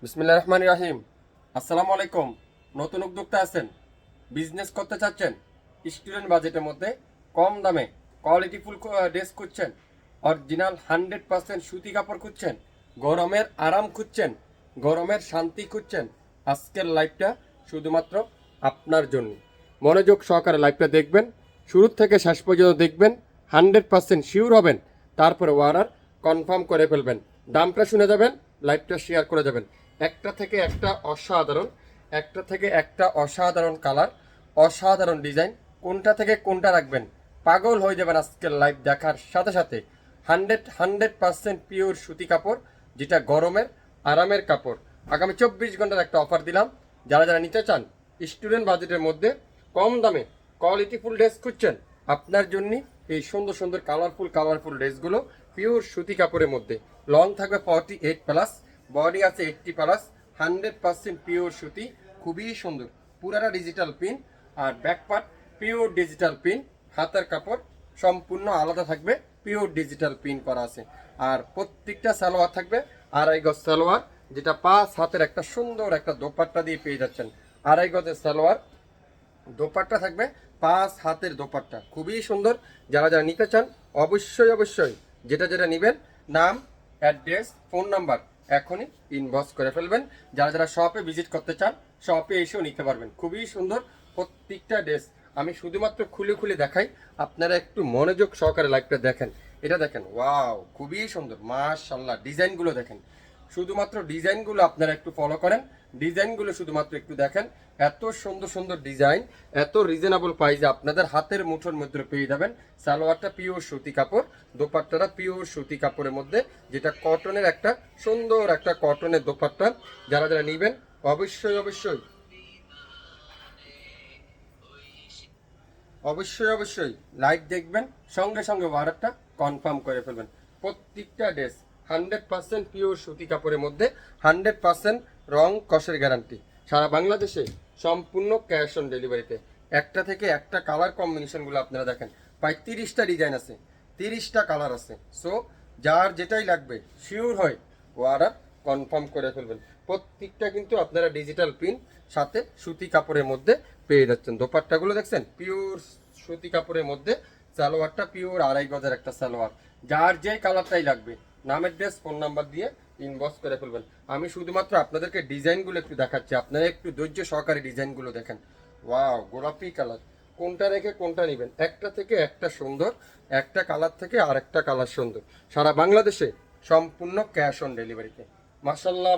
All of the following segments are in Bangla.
বিসমিল্লাহির রহমানির রহিম। আসসালামু আলাইকুম। নতুন উদ্যোক্তা আছেন, বিজনেস করতে চাচ্ছেন, স্টুডেন্ট বাজেটের মধ্যে কম দামে কোয়ালিটিফুল ড্রেস খুঁজছেন, অরিজিনাল 100% সুতি কাপড় খুঁজছেন, গরমের আরাম খুঁজছেন, গরমের শান্তি খুঁজছেন, আজকের লাইভটা শুধুমাত্র আপনার জন্য। মনোযোগ সহকারে লাইভটা দেখবেন, শুরু থেকে শেষ পর্যন্ত দেখবেন, 100% শিওর হবেন, তারপরে অর্ডার কনফার্ম করে ফেলবেন। দামটা শুনে যাবেন, লাইভটা শেয়ার করে যাবেন। একটা থেকে একটা অসাধারণ, একটা থেকে একটা অসাধারণ কালার, অসাধারণ ডিজাইন, কোনটা থেকে কোনটা রাখবেন পাগল হয়ে যাবেন আজকের লাইভ দেখার সাথে সাথে। 100% পিওর সুতি কাপড়, যেটা গরমের আরামের কাপড়। আগামী 24 ঘন্টার একটা অফার দিলাম, যারা যারা নিতে চান স্টুডেন্ট বাজেটের মধ্যে কম দামে কোয়ালিটিফুল ড্রেস খুঁজছেন, আপনার জন্য এই সুন্দর সুন্দর কালারফুল ড্রেসগুলো পিওর সুতি কাপড়ের মধ্যে। লং থাকবে 48+, বডি আছে 80+, 100% পিওর সুতি, খুবই সুন্দর, পুরাটা ডিজিটাল প্রিন্ট। আর back part pure digital print, হাতের কাপড় সম্পূর্ণ আলাদা থাকবে, পিওর ডিজিটাল প্রিন্ট করা আছে। আর প্রত্যেকটা সালোয়ার থাকবে 2.5 গজ সালোয়ার, যেটা 5 হাতের একটা সুন্দর একটা দোপাট্টা দিয়ে পেয়ে যাচ্ছেন। 2.5 গজের সালোয়ার, দোপাট্টা থাকবে 5 হাতের দোপাট্টা, খুবই সুন্দর। যারা যারা নিতে চান অবশ্যই যেটা যেটা নেবেন, নাম, অ্যাড্রেস, ফোন নাম্বার এখনই ইনবক্স করে ফেলবেন। যারা যারা শপে ভিজিট করতে চান শপে এসেও নিতে পারবেন। খুবই সুন্দর প্রত্যেকটা ড্রেস, আমি শুধুমাত্র খুলে খুলে দেখাই, আপনারা একটু মনোযোগ সহকারে লাইভটা দেখেন। এটা দেখেন, ওয়াও, খুবই সুন্দর, মাশাআল্লাহ। ডিজাইনগুলো দেখেন, শুধুমাত্র ডিজাইনগুলো আপনারা একটু ফলো করেন, ডিজাইনগুলো শুধুমাত্র একটু দেখেন। এত সুন্দর সুন্দর ডিজাইন, এত রিজনেবল প্রাইসে আপনাদের হাতের মুঠোর মধ্যে পেয়ে যাবেন। সালোয়ারটা পিওর সুতি কাপড়, দোপাট্টাটা পিওর সুতি কাপড়ের মধ্যে, যেটা কটনের একটা সুন্দর একটা কটনের দোপাট্টা। যারা যারা নেবেন অবশ্যই লাইভ দেখবেন, সঙ্গে সঙ্গে অর্ডারটা কনফার্ম করে ফেলবেন। প্রত্যেকটা ড্রেস 100% পিওর সুতি কাপড়ের মধ্যে, 100% রং কষের গ্যারান্টি। সারা বাংলাদেশে সম্পূর্ণ ক্যাশ অন ডেলিভারিতে। একটা থেকে একটা কালার কম্বিনেশনগুলো আপনারা দেখেন, প্রায় 30টা ডিজাইন আছে, 30টা কালার আছে। সো যার যেটাই লাগবে শিওর হয় অর্ডার কনফার্ম করে ফেলবেন। প্রত্যেকটা কিন্তু আপনারা ডিজিটাল প্রিন্ট, সাথে সুতি কাপড়ের মধ্যে পেয়ে যাচ্ছেন। দোপাট্টাগুলো দেখছেন পিওর সুতি কাপড়ের মধ্যে, সালোয়ারটা পিওর 2.5 গজের একটা সালোয়ার। যার যে কালারটাই লাগবে, নামের ড্রেস, ফোন নাম্বার দিয়ে ইনবক্স করে ফেলবেন। আমি শুধুমাত্র আপনাদেরকে ডিজাইনগুলো একটু দেখাচ্ছি, আপনারা একটু ধৈর্য সহকারে ডিজাইনগুলো দেখেন। ওয়াও, গোলাপি কালার, কোনটা রেখে কোনটা নেবেন, একটা থেকে একটা সুন্দর, একটা কালার থেকে আরেকটা কালার সুন্দর। সারা বাংলাদেশে সম্পূর্ণ ক্যাশ অন ডেলিভারিতে। মাশাল্লাহ।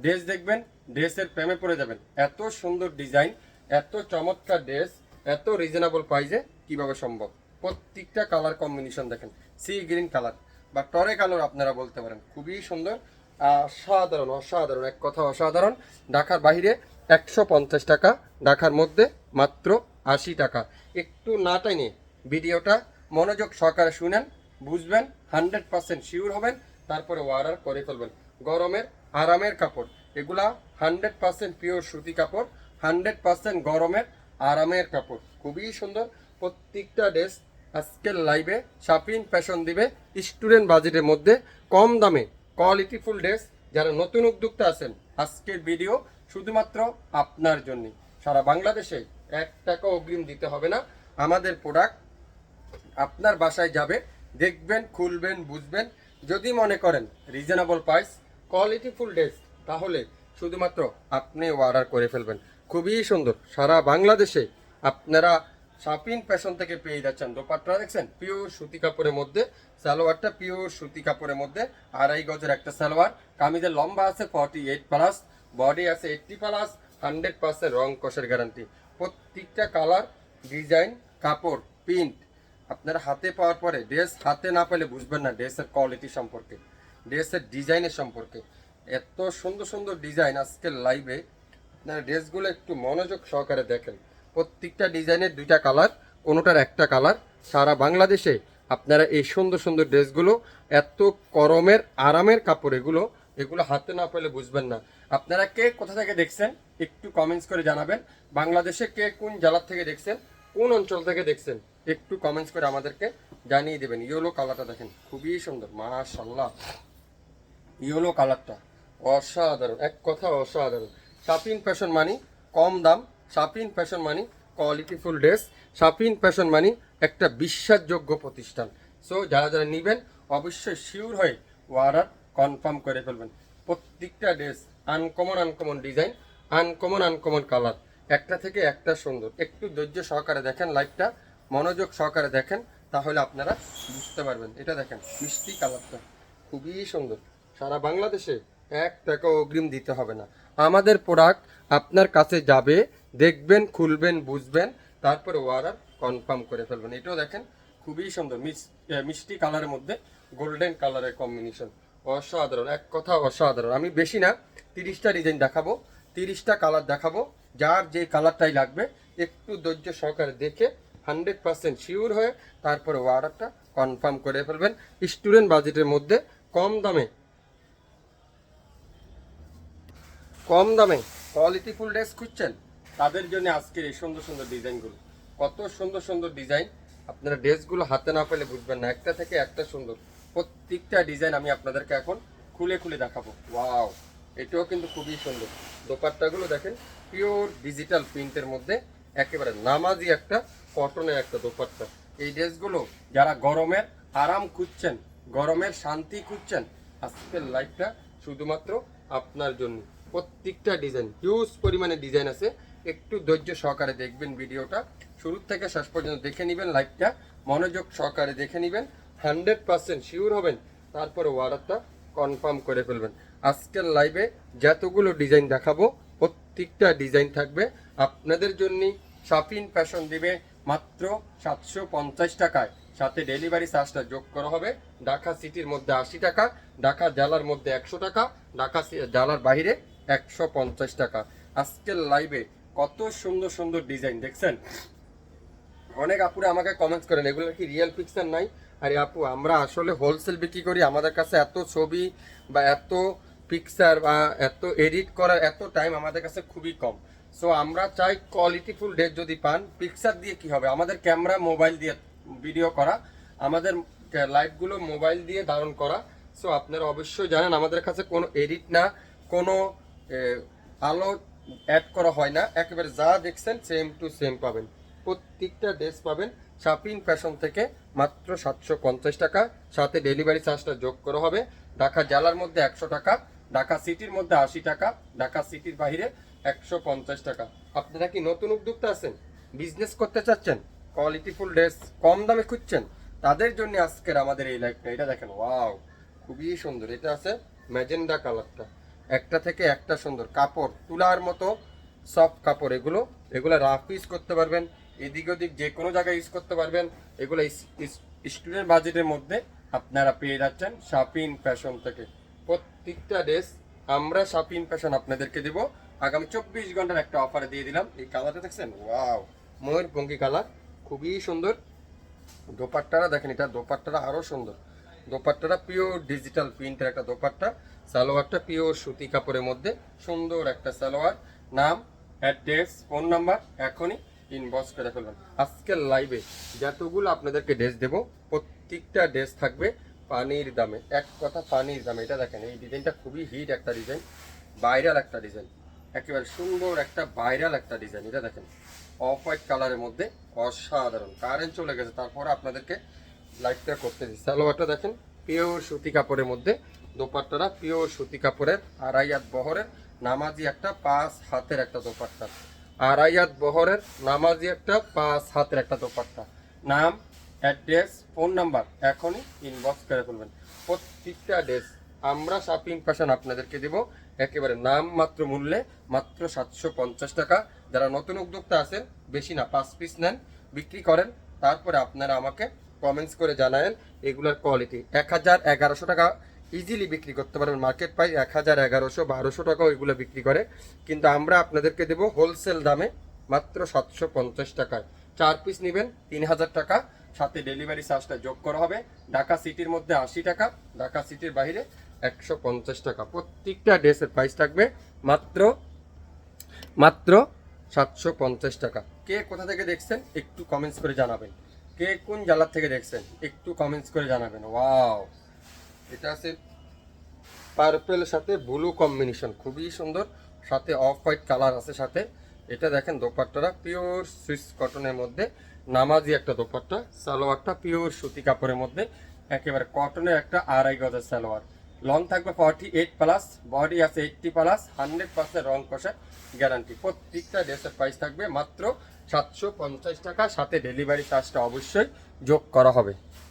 ড্রেস দেখবেন, ড্রেসের প্রেমে পড়ে যাবেন। এত সুন্দর ডিজাইন, এত চমৎকার ড্রেস, এত রিজনেবল প্রাইসে কিভাবে সম্ভব। প্রত্যেকটা কালার কম্বিনেশন দেখেন, সি গ্রিন কালার বা টরে কালার আপনারা বলতে পারেন, খুবই সুন্দর, অসাধারণ, এক কথা অসাধারণ। ঢাকার বাইরে 150 টাকা, ঢাকার মধ্যে মাত্র 80 টাকা। একটু না টাইনে ভিডিওটা মনোযোগ সহকারে শুনেন, বুঝবেন, 100% শিওর হবেন, তারপরে অর্ডার করে ফেলবেন। গরমের আরামের কাপড়, এগুলা 100% পিওর সুতি কাপড়, 100% গরমের আরামের কাপড়, খুবই সুন্দর প্রত্যেকটা ড্রেস। আজকের লাইভে শাপিন ফ্যাশন দিবে স্টুডেন্ট বাজেটের মধ্যে কম দামে কোয়ালিটিফুল ড্রেস। যারা নতুন উদ্যোক্তা আছেন, আজকের ভিডিও শুধুমাত্র আপনার জন্য। সারা বাংলাদেশে 1 টাকা অগ্রিম দিতে হবে না। আমাদের প্রোডাক্ট আপনার বাসায় যাবে, দেখবেন, খুলবেন, বুঝবেন। যদি মনে করেন রিজনেবল প্রাইস, কোয়ালিটিফুল ড্রেস, তাহলে শুধুমাত্র আপনি অর্ডার করে ফেলবেন। খুবই সুন্দর, সারা বাংলাদেশে আপনারা শাপিন ফ্যাশন থেকে পেয়ে যাচ্ছেন। দোপাট্টা দেখছেন পিওর সুতি কাপড়ের মধ্যে, সালোয়ারটা পিওর সুতি কাপড়ের মধ্যে, 2.5 গজের একটা সালোয়ার। কামিজের লম্বা আছে 48+, বডি আছে 80+, 100% রং কষের গ্যারান্টি। প্রত্যেকটা কালার, ডিজাইন, কাপড়, প্রিন্ট আপনার হাতে পাওয়ার পরে, ড্রেস হাতে না পেলে বুঝবেন না ড্রেসের কোয়ালিটি সম্পর্কে, ড্রেসের ডিজাইনের সম্পর্কে। এত সুন্দর সুন্দর ডিজাইন আজকের লাইভে, আপনারা ড্রেসগুলো একটু মনোযোগ সহকারে দেখেন। প্রত্যেকটা ডিজাইনের 2টা কালার, কোনোটার একটা কালার। সারা বাংলাদেশে আপনারা এই সুন্দর সুন্দর ড্রেসগুলো, এত গরমের আরামের কাপড়, এগুলো এগুলো হাতে না পেলে বুঝবেন না। আপনারা কে কোথা থেকে দেখছেন একটু কমেন্টস করে জানাবেন। বাংলাদেশে কে কোন জেলার থেকে দেখছেন, কোন অঞ্চল থেকে দেখছেন, একটু কমেন্টস করে আমাদেরকে জানিয়ে দেবেন। ইয়েলো কালারটা দেখেন, খুবই সুন্দর, মাশাআল্লাহ। ইয়েলো কালারটা অসাধারণ, এক কথা অসাধারণ। শাপিন ফ্যাশন মানি কম দাম, শাপিন ফ্যাশন মানি কোয়ালিটিফুল ড্রেস, শাপিন ফ্যাশন মানি একটা বিশ্বাসযোগ্য প্রতিষ্ঠান। সো যারা যারা নেবেন অবশ্যই শিওর হয়ে অর্ডার কনফার্ম করে ফেলবেন। প্রত্যেকটা dress uncommon uncommon design, uncommon uncommon colour, একটা থেকে একটা সুন্দর। একটু ধৈর্য সহকারে দেখেন লাইভটা, মনোযোগ সহকারে দেখেন, তাহলে আপনারা বুঝতে পারবেন। এটা দেখেন মিষ্টি কালারটা খুবই সুন্দর। সারা বাংলাদেশে 1 টাকা অগ্রিম দিতে হবে না। আমাদের প্রোডাক্ট আপনার কাছে যাবে, দেখবেন, খুলবেন, বুঝবেন, তারপরে অর্ডার কনফার্ম করে ফেলবেন। এটাও দেখেন খুবই সুন্দর, মিষ্টি কালারের মধ্যে গোল্ডেন কালারের কম্বিনেশন, অসাধারণ, এক কথা অসাধারণ। আমি বেশি না 30টা ডিজাইন দেখাবো, 30টা কালার দেখাবো। যার যে কালারটাই লাগবে একটু ধৈর্য সহকারে দেখে 100% শিওর হয়ে তারপরে অর্ডারটা কনফার্ম করে ফেলবেন। স্টুডেন্ট বাজেটের মধ্যে কম দামে কোয়ালিটিফুল ড্রেস খুঁজছেন, তাদের জন্য আজকের এই সুন্দর সুন্দর ডিজাইনগুলো। কত সুন্দর সুন্দর ডিজাইন, আপনারা ড্রেসগুলো হাতে না পেলে বুঝবেন না, একটা থেকে একটা সুন্দর। প্রত্যেকটা ডিজাইন আমি আপনাদেরকে এখন খুলে খুলে দেখাবো। ওয়াও, এটাও কিন্তু খুবই সুন্দর। দোপাট্টাগুলো দেখেন পিওর ডিজিটাল প্রিন্টের মধ্যে, একেবারে নামাজি একটা কটনের একটা দোপাট্টা। এই ড্রেসগুলো যারা গরমের আরাম খুঁজছেন, গরমের শান্তি খুঁজছেন, আজকের লাইফটা শুধুমাত্র আপনার জন্য। প্রত্যেকটা ডিজাইন হিউজ পরিমাণে ডিজাইন আছে, একটু ধৈর্য সহকারে দেখবেন ভিডিওটা, শুরু থেকে শেষ পর্যন্ত দেখে নেবেন। লাইভটা মনোযোগ সহকারে দেখে নেবেন, 100% শিওর হবেন, তারপরে অর্ডারটা কনফার্ম করে ফেলবেন। আজকের লাইভে যতগুলো ডিজাইন দেখাবো প্রত্যেকটা ডিজাইন থাকবে আপনাদের জন্য। শাপিন ফ্যাশন দিবে মাত্র 750 টাকায়, সাথে ডেলিভারি চার্জটা যোগ করা হবে। ঢাকা সিটির মধ্যে 80 টাকা, ঢাকা জেলার মধ্যে 100 টাকা, ঢাকা জেলার বাইরে 150 টাকা। আজকের লাইভে কত সুন্দর সুন্দর ডিজাইন দেখছেন। অনেক আপুরা আমাকে কমেন্টস করেন এগুলো কি রিয়েল পিকচার নাই। আরে আপু, আমরা আসলে হোলসেল বিক্রি করি, আমাদের কাছে এত ছবি বা এত পিকচার বা এত এডিট করার এত টাইম আমাদের কাছে খুবই কম। সো আমরা চাই কোয়ালিটিফুল ড্রেস যদি পান, পিকচার দিয়ে কি হবে, আমাদের ক্যামেরা মোবাইল দিয়ে ভিডিও করা, আমাদের লাইভগুলো মোবাইল দিয়ে ধারণ করা। সো আপনারা অবশ্যই জানেন আমাদের কাছে কোনো এডিট না, কোনো আলো অ্যাড করা হয় না, একেবারে যা দেখছেন সেম টু সেম পাবেন। প্রত্যেকটা ড্রেস পাবেন শাপিন ফ্যাশন থেকে মাত্র 750 টাকা, সাথে ডেলিভারি চার্জটা যোগ করা হবে। ঢাকা জেলার মধ্যে 100 টাকা, ঢাকা সিটির মধ্যে 80 টাকা, ঢাকা সিটির বাইরে 150 টাকা। আপনারা কি নতুন উদ্যোক্তা আছেন, বিজনেস করতে চাচ্ছেন, কোয়ালিটিফুল ড্রেস কম দামে খুঁজছেন, তাদের জন্য আজকের আমাদের এই লাইভটা। এটা দেখেন, ওয়াও, খুবই সুন্দর। এটা আছে ম্যাজেন্ডা কালারটা, একটা থেকে একটা সুন্দর কাপড়, তুলার মতো সফট কাপড়। এগুলো রাফ ইউজ করতে পারবেন, এদিক ওদিক যে কোনো জায়গায় ইউজ করতে পারবেন। এগুলো স্টুডেন্ট বাজেটের মধ্যে আপনারা পেয়ে যাচ্ছেন শাপিন ফ্যাশন থেকে। প্রত্যেকটা ড্রেস আমরা শাপিন ফ্যাশন আপনাদেরকে দেবো আগামী 24 ঘন্টার একটা অফারে দিয়ে দিলাম। এই কালারটা দেখছেন, ওয়াও, ময়ূরপঙ্খী কালার, খুবই সুন্দর। দোপাট্টারা দেখেন, এটা দোপাট্টারা আরও সুন্দর। দোপাট্টাটা পিওর ডিজিটাল প্রিন্টের একটা দোপাট্টা, সালোয়ারটা পিওর সুতি কাপড়ের মধ্যে সুন্দর একটা সালোয়ার। নাম, অ্যাড্রেস, ফোন নাম্বার এখনই ইনবক্স করে ফেলবেন। আজকের লাইভে যতগুলো আপনাদেরকে ড্রেস দেবো প্রত্যেকটা ড্রেস থাকবে পানির দামে, এক কথা পানির দামে। এটা দেখেন, এই ডিজাইনটা খুবই হিট একটা ডিজাইন, ভাইরাল একটা ডিজাইন, একেবারে সুন্দর একটা ভাইরাল একটা ডিজাইন। এটা দেখেন অফ হোয়াইট কালারের মধ্যে অসাধারণ। কারেন্ট চলে গেছে, তারপরে আপনাদেরকে লাইটটা করতে দিই। সালোয়ারটা দেখেন পিওর সুতি কাপড়ের মধ্যে, দোপাট্টারা পিওর সুতি কাপড়ের, 2.5 হাত বহরের নামাজি একটা 5 হাতের একটা দোপাট্টা, 2.5 হাত বহরের নামাজি একটা 5 হাতের একটা দোপাট্টা। নাম, অ্যাড্রেস, ফোন নাম্বার এখনই ইনবক্স করে ফেলবেন। প্রত্যেকটা ড্রেস আমরা শাপিং ফ্যাশন আপনাদেরকে দেবো একেবারে নাম মাত্র মূল্যে, মাত্র 750 টাকা। যারা নতুন উদ্যোক্তা আছেন, বেশি না 5 পিস নেন, বিক্রি করেন, তারপরে আপনারা আমাকে কমেন্টস করে জানায়েন এগুলোর কোয়ালিটি। 1000-1100 টাকা ইজিলি বিক্রি করতে পারবেন, মার্কেট প্রাইস 1000-1100-1200 টাকাও এগুলো বিক্রি করে, কিন্তু আমরা আপনাদেরকে দেবো হোলসেল দামে মাত্র 750 টাকায়। 4 পিস নেবেন 3000 টাকা, সাথে ডেলিভারি চার্জটা যোগ করা হবে। ঢাকা সিটির মধ্যে 80 টাকা, ঢাকা সিটির বাইরে 150 টাকা। প্রত্যেকটা ড্রেসের প্রাইস থাকবে মাত্র মাত্র 750 টাকা। কে কোথা থেকে দেখছেন একটু কমেন্টস করে জানাবেন, কে কোন জেলা থেকে দেখছেন একটু কমেন্টস করে জানাবেন। ওয়াও, এটা আছে পার্পেলের সাথে ব্লু কম্বিনেশন, খুবই সুন্দর। সাথে অফ হোয়াইট কালার আছে সাথে। এটা দেখেন দোপাট্টাটা পিওর সুইস কটনের মধ্যে, নামাজি একটা দোপাট্টা। সালোয়ারটা পিওর সুতি কাপড়ের মধ্যে, একেবারে কটনের একটা 2.5 গজের সালোয়ার। লং থাকবে 48+, বডি আছে 80+, 100% রং কষা গ্যারান্টি। প্রত্যেকটা ড্রেসের প্রাইস থাকবে মাত্র 750 টাকা, সাথে ডেলিভারি চার্জটা অবশ্যই যোগ করা হবে।